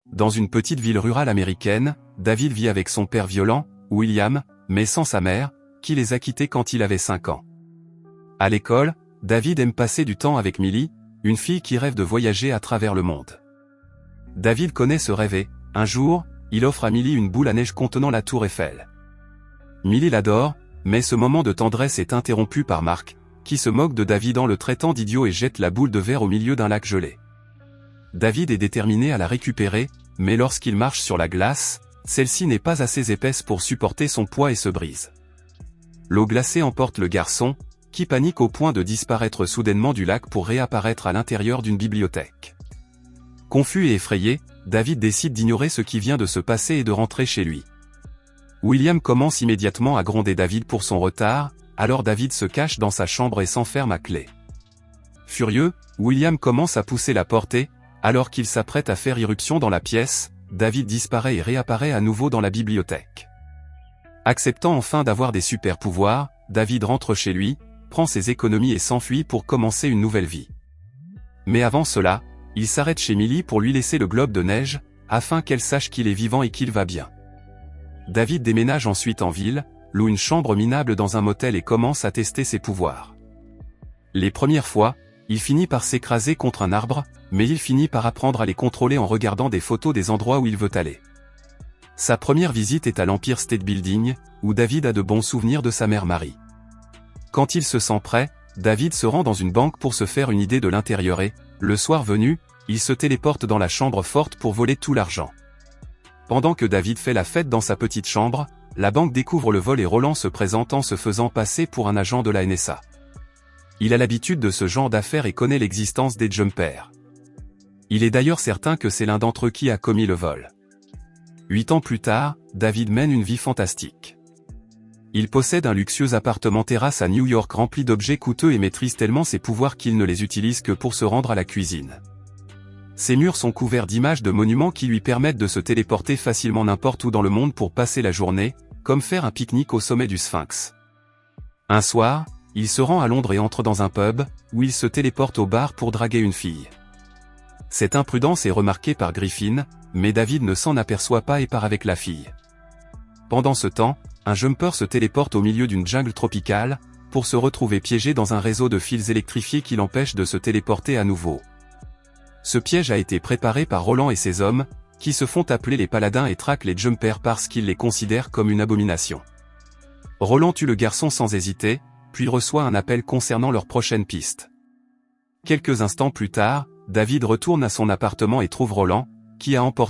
Dans une petite ville rurale américaine, David vit avec son père violent, William, mais sans sa mère, qui les a quittés quand il avait 5 ans. À l'école, David aime passer du temps avec Millie, une fille qui rêve de voyager à travers le monde. David connaît ce rêve et, un jour, il offre à Millie une boule à neige contenant la tour Eiffel. Millie l'adore, mais ce moment de tendresse est interrompu par Mark, qui se moque de David en le traitant d'idiot et jette la boule de verre au milieu d'un lac gelé. David est déterminé à la récupérer, mais lorsqu'il marche sur la glace, celle-ci n'est pas assez épaisse pour supporter son poids et se brise. L'eau glacée emporte le garçon, qui panique au point de disparaître soudainement du lac pour réapparaître à l'intérieur d'une bibliothèque. Confus et effrayé, David décide d'ignorer ce qui vient de se passer et de rentrer chez lui. William commence immédiatement à gronder David pour son retard, alors David se cache dans sa chambre et s'enferme à clé. Furieux, William commence à pousser la porte et, alors qu'il s'apprête à faire irruption dans la pièce, David disparaît et réapparaît à nouveau dans la bibliothèque. Acceptant enfin d'avoir des super pouvoirs, David rentre chez lui, prend ses économies et s'enfuit pour commencer une nouvelle vie. Mais avant cela, il s'arrête chez Millie pour lui laisser le globe de neige, afin qu'elle sache qu'il est vivant et qu'il va bien. David déménage ensuite en ville, loue une chambre minable dans un motel et commence à tester ses pouvoirs. Les premières fois, il finit par s'écraser contre un arbre, mais il finit par apprendre à les contrôler en regardant des photos des endroits où il veut aller. Sa première visite est à l'Empire State Building, où David a de bons souvenirs de sa mère Mary. Quand il se sent prêt, David se rend dans une banque pour se faire une idée de l'intérieur et, le soir venu, il se téléporte dans la chambre forte pour voler tout l'argent. Pendant que David fait la fête dans sa petite chambre, la banque découvre le vol et Roland se présente en se faisant passer pour un agent de la NSA. Il a l'habitude de ce genre d'affaires et connaît l'existence des jumpers. Il est d'ailleurs certain que c'est l'un d'entre eux qui a commis le vol. 8 ans plus tard, David mène une vie fantastique. Il possède un luxueux appartement terrasse à New York rempli d'objets coûteux et maîtrise tellement ses pouvoirs qu'il ne les utilise que pour se rendre à la cuisine. Ses murs sont couverts d'images de monuments qui lui permettent de se téléporter facilement n'importe où dans le monde pour passer la journée, comme faire un pique-nique au sommet du Sphinx. Un soir, il se rend à Londres et entre dans un pub, où il se téléporte au bar pour draguer une fille. Cette imprudence est remarquée par Griffin, mais David ne s'en aperçoit pas et part avec la fille. Pendant ce temps, un jumper se téléporte au milieu d'une jungle tropicale, pour se retrouver piégé dans un réseau de fils électrifiés qui l'empêche de se téléporter à nouveau. Ce piège a été préparé par Roland et ses hommes, qui se font appeler les paladins et traquent les jumpers parce qu'ils les considèrent comme une abomination. Roland tue le garçon sans hésiter, puis reçoit un appel concernant leur prochaine piste. Quelques instants plus tard, David retourne à son appartement et trouve Roland, qui a emporté